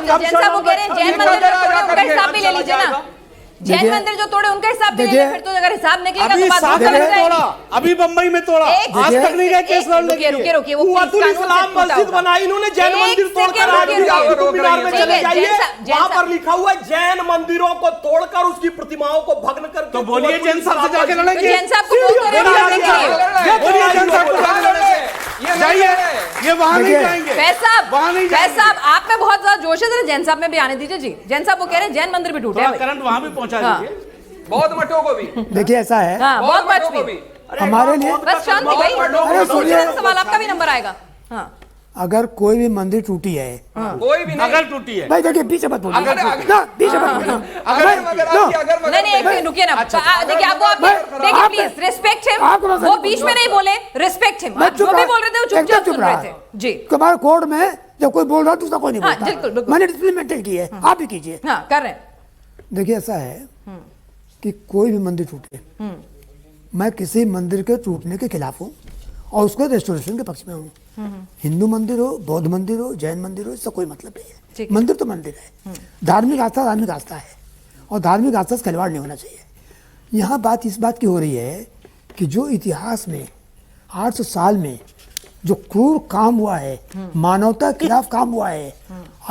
जैन साहब वो कह रहे हैं जैन मंदिर जो तोड़े उनका हिसाब भी ले लीजिए ना। जैन मंदिर जो तोड़े उनका हिसाब भी ले लीजिए, फिर तो अगर हिसाब निकलेगा तो बात दूर कर तोड़ा, अभी बम्बई में तोड़ा, आज तक नहीं गए केस लड़ने के लिए। रुकिए, वो इस्लाम मस्जिद बनाई इन्होंने, जैन मंदिर तोड़कर आज भी कुतुब मीनार में चले जाइए, वहां पर लिखा हुआ है जैन मंदिरों को तोड़कर उसकी प्रतिमाओं को भग्न कर। तो बोलिए जैन साहब से जाके लड़ेंगे, जैन साहब को बोल कर बोलिए जैन साहब को जाके जाइए, ये वहां नहीं जाएंगे। फैज साहब आप में बहुत ज्यादा जोश है, जरा जैन साहब में भी आने दीजिए। जी जैन साहब वो कह रहे हैं जैन मंदिर भी टूटे, करंट वहां भी पहुंचा दीजिए, बहुत मठों को भी। देखिए ऐसा है, बहुत मठ भी हमारे लिए बस शांति भाई, सवाल आपका भी नंबर आएगा। हाँ अगर कोई भी मंदिर टूटी है, कोई भी नहीं, अगर टूटी है भाई देखिए पीछे मत बोलिए, पीछे मत बोलिए, नहीं एक मिनट रुकिए ना, देखिए आपको देखिए प्लीज रिस्पेक्ट हिम, वो बीच में नहीं बोले, रिस्पेक्ट हिम, जो भी बोल रहे थे वो चुपचाप सुन रहे थे। जी हमारे कोर्ट में जब कोई बोल रहा है दूसरा कोई नहीं हाँ, बोलता, बिल्कुल। मैंने डिसिप्लिन मेंटेन की है, आप भी कीजिए। हाँ कर रहे हैं। देखिए ऐसा है कि कोई भी मंदिर टूटे, मैं किसी मंदिर के टूटने के खिलाफ हूँ और उसके रेस्टोरेशन के पक्ष में हूँ। हिंदू मंदिर हो, बौद्ध मंदिर हो, जैन मंदिर हो, इससे कोई मतलब नहीं है। मंदिर तो मंदिर है, धार्मिक आस्था धार्मिक आस्था है और धार्मिक आस्था से खिलवाड़ नहीं होना चाहिए। यहाँ बात इस बात की हो रही है कि जो इतिहास में 800 साल में जो क्रूर काम हुआ है, मानवता के खिलाफ काम हुआ है,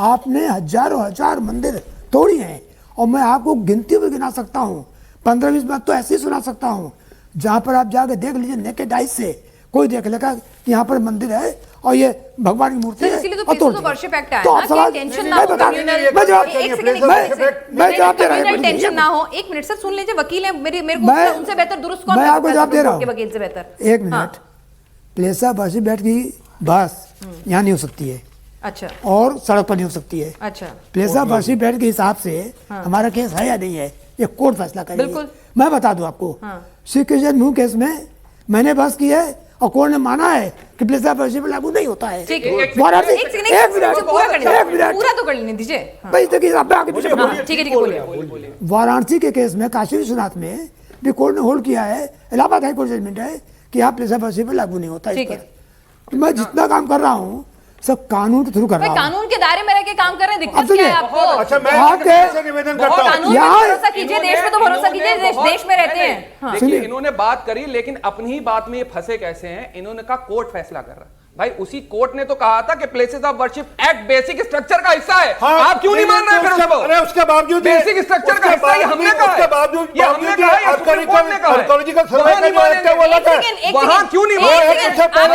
आपने हजारों हजार मंदिर तोड़ी हैं और मैं आपको गिनती भी गिना सकता हूँ, 15-20 बात तो ऐसे ही सुना सकता हूँ, जहाँ पर आप जाके देख लीजिए नेकेड आइज से, कोई देख लेगा कि यहाँ पर मंदिर है और ये भगवान की मूर्ति है। इसीलिए तो पीसफुल वर्शिप एक्ट आया तो ना, आप सवाल टेंशन ना हो, टेंशन ना हो। एक मिनट सर सुन लीजिए, वकील है मेरे को उनसे बेहतर दुरुस्त कौन मैं आपको जवाब दे रहा हूँ, वकील से बेहतर। एक मिनट, प्लेसा वर्शिप बैठ की बस यहाँ नहीं हो सकती है, अच्छा, और सड़क पर नहीं हो सकती है। अच्छा, प्लेसा वर्शिप बैठ के हिसाब से हमारा केस है या नहीं है, ये कोर्ट फैसला करेगी। बिल्कुल। मैं बता दूं आपको, श्री कृष्ण मुंह केस में मैंने बस की है और कोर्ट ने माना है कि प्लेसा वर्शिप लागू नहीं होता है। ठीक है, एक मिनट पूरा तो कर लेने दीजिए भाई, देखिए आप आगे पीछे ठीक है बोलिए। वाराणसी के केस में काशी विश्वनाथ में भी कोर्ट ने होल्ड किया है, इलाहाबाद हाई कोर्ट जजमेंट है कि आप प्लेसा वर्शिप लागू नहीं होता। इस पर मैं जितना काम कर रहा हूँ सब कानून के थ्रू कर रहा हूँ, कानून के दायरे में रह के काम कर रहे हैं, दिक्कत क्या है आपको? अच्छा मैं आपसे निवेदन करता हूं, कानून पे भरोसा कीजिए, देश में तो भरोसा कीजिए, देश में रहते हैं। देखिए इन्होंने बात करी, लेकिन अपनी ही बात में ये फंसे कैसे हैं। इन्होंने कहा कोर्ट फैसला कर रहा है, भाई उसी कोर्ट ने तो कहा था कि places of worship act basic structure का हिस्सा है। हाँ, आप क्यों नहीं मान रहे फिर उसको? अरे उसके बावजूद बेसिक स्ट्रक्चर का हिस्सा हमने कहा, उसके बावजूद ये हमने कहा, ये सुप्रीम कोर्ट ने कहा है। आर्कियोलॉजिकल सर्वे का जो एक्ट है वो अलग है, वहां क्यों नहीं मान?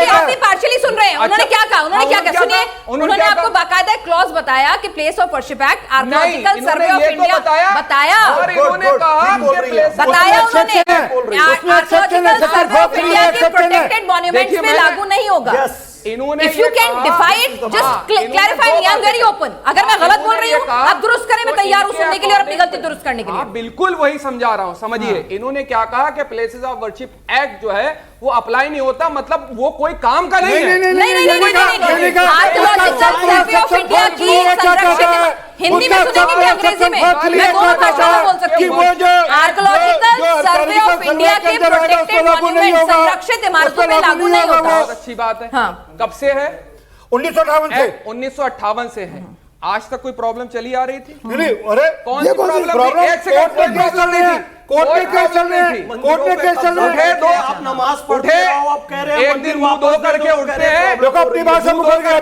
आप भी पार्शियली सुन रहे हैं। उन्होंने क्या कहा, उन्होंने क्या कहा सुनिए, उन्होंने आपको बाकायदा क्लॉज बताया कि place of worship act archaeological survey of India बताया, और इन्होंने कहा बताया उन्होंने आर्कियोलॉजिकल सर्वे ऑफ इंडिया के प्रोटेक्टेड मॉन्यूमेंट्स में लागू नहीं होगा। इन्होंने If you can defy it, just clarify me. I'm very open. अगर मैं गलत बोल रही हूँ, आप दुरुस्त करें, मैं तैयार हूँ सुनने के लिए और अपनी गलती दुरुस्त करने के लिए। बिल्कुल वही समझा रहा हूँ, समझिए। इन्होंने क्या कहा कि प्लेसेस ऑफ वर्शिप एक्ट जो है वो अप्लाई नहीं होता, मतलब वो कोई काम का नहीं है। नहीं, आर्कियोलॉजिकल सर्वे ऑफ इंडिया की संरक्षित, हिंदी में सुनेंगे कि अंग्रेजी में, मैं दोनों भाषा में बोल सकती हूँ। आर्कियोलॉजिकल सर्वे ऑफ इंडिया के प्रोटेक्टेड मॉन्यूमेंट संरक्षित इमारतों में लागू नहीं होता। बहुत अच्छी बात है। कब से है? 1958 से। 1958 से है। आज तक कोई प्रॉब्लम चली आ रही थी? नहीं, अरे कौन सी प्रॉब्लम? एक सेकंड, कोर्ट में केस चल रही थी, कोर्ट में केस चल रही थी, कोर्ट में केस चल रही है। दो आप नमाज पढ़ते हो, आप कह रहे हैं एक दिन मुंह धो करके उठते हैं, देखो अपनी बात से मुकर गए,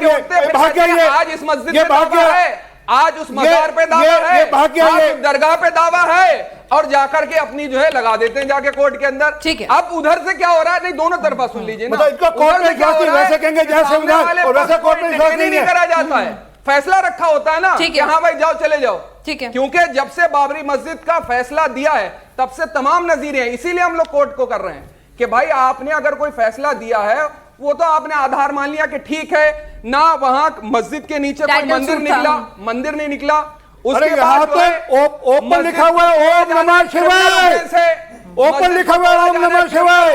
भाग गए। आज इस मस्जिद पे दावा है, आज उस मजार पे दावा है, आज उस दरगाह पे दावा है, और जाकर के अपनी जो है लगा देते हैं जाके कोर्ट के अंदर। ठीक है, अब उधर से क्या हो रहा है? नहीं, दोनों तरफा सुन लीजिए ना। इनका कोर्ट में क्या वैसे कहेंगे जैसे और वैसे कोर्ट में नहीं करा जाता है, फैसला रखा होता है ना कि हाँ भाई जाओ चले जाओ। ठीक है, क्योंकि जब से बाबरी मस्जिद का फैसला दिया है तब से तमाम नजीरे हैं, इसीलिए हम लोग कोर्ट को कर रहे हैं कि भाई आपने अगर कोई फैसला दिया है वो तो आपने आधार मान लिया कि ठीक है ना, वहां मस्जिद के नीचे कोई मंदिर निकला, मंदिर नहीं निकला। उसके बाद तो ओपन लिखा हुआ है ओम नमः शिवाय, ओपन लिखा हुआ है ओम नमः शिवाय।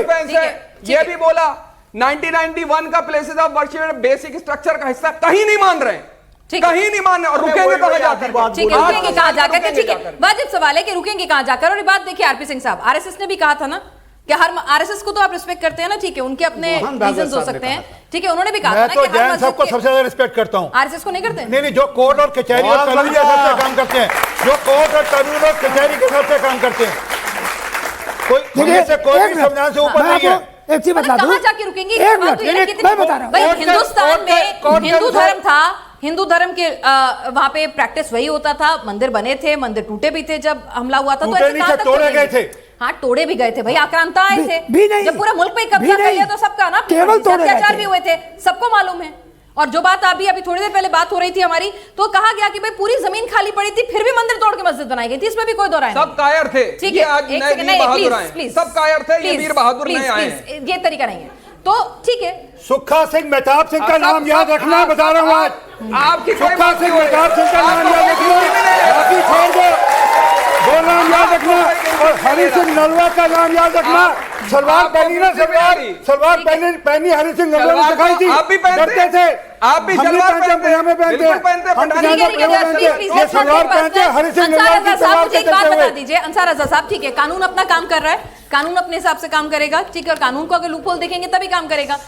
ये भी बोला 1991 का places of worship basic structure का हिस्सा, कहीं नहीं मान रहे, कहीं नहीं मान रहे, और रुकेंगे कहां जाकर? ठीक है, रुकेंगे कहां जाकर? ठीक है, वाजिब सवाल है कि रुकेंगे कहां जाकर। और ये बात देखिए आरपी सिंह साहब, आरएसएस ने भी कहा था ना क्या हर आरएसएस को तो आप रिस्पेक्ट करते हैं ना, ठीक है, उनके अपने मोहन भागवत रीजंस हो साहब ने सकते कहा हैं, ठीक है, उन्होंने भी कहा मैं था तो कि हर जैन मस्जिद साहब को के- सबसे ज्यादा रिस्पेक्ट करता हूँ। आरएसएस को नहीं करते? नहीं, जो कोर्ट और कचहरी और कानून के हिसाब से काम करते हैं, जो कोर्ट और कानून और कचहरी के हिसाब से काम करते हैं, कोई उनमें से कोई भी संविधान से ऊपर नहीं है। एक चीज बता दूं, कहाँ जाके रुकेंगी? एक बात तो ये है मिनट, कितनी- मैं बता रहा हूँ। भाई कोर्ट के- हिंदुस्तान कोर्ट के- में कोर्ट के हिंदू अनुसार- धर्म था, हिंदू धर्म के वहां पे प्रैक्टिस वही होता था, मंदिर बने थे, मंदिर टूटे भी थे जब हमला हुआ था, तो टूटे ऐसे नहीं कहाँ थे, तक तोड़े टूटेंगे? गए थे। हाँ, तोड़े भी गए थे भाई, आक्रांता आए थे भी नहीं, जब पूरा मुल्क पे भी कब्जा कर नहीं, लिया तो सबका ना केवल तोड़े गए अत्याचार थे। भी हुए थे, सबको मालूम है। और जो बात अभी थोड़ी देर पहले बात हो रही थी हमारी, तो कहा गया कि भाई पूरी जमीन खाली पड़ी थी फिर भी मंदिर तोड़ के मस्जिद बनाई गई थी, इसमें भी कोई दो राय नहीं। सब कायर थे। ठीक ये है, आज एक नए सेकंड, वीर नहीं, बहादुर प्लीज, आए हैं। प्लीज, सब कायर थे, ये प्लीज, वीर बहादुर प्लीज, नए आए प्लीज, हैं। ये तरीका नहीं है। तो ठीक है, सुखा सिंह मेहताब सिंह का नाम याद रखना है, बता रहा हूँ आज। आपकी कोई सुखा बात सिंह नहीं हुई। मेहताब सिंह का नाम याद रखना, बाकी छोड़ दो, दो नाम याद रखना, और हरि सिंह नलवा का नाम याद रखना। सलवार पहनी ना, सलवार पहनी हरि सिंह नलवा ने सिखाई थी, आप भी पहनते डरते थे, आप भी हम सलवार पहनते, पजामे पहनते, बिल्कुल पहनते, हम पठानी पजामे ठीक है, पहनते, प्लीज, ये सलवार पहनते, हरि सिंह नलवा की सलवार मुझे एक के बात चलते बता हुए। दीजिए, अंसार रजा साहब, ठीक है, कानून अपना काम कर रहा है, कानून अपने हिसाब से काम करेगा, ठीक है, और कानून को अगर लूपहोल देखेंगे तभी काम करेगा।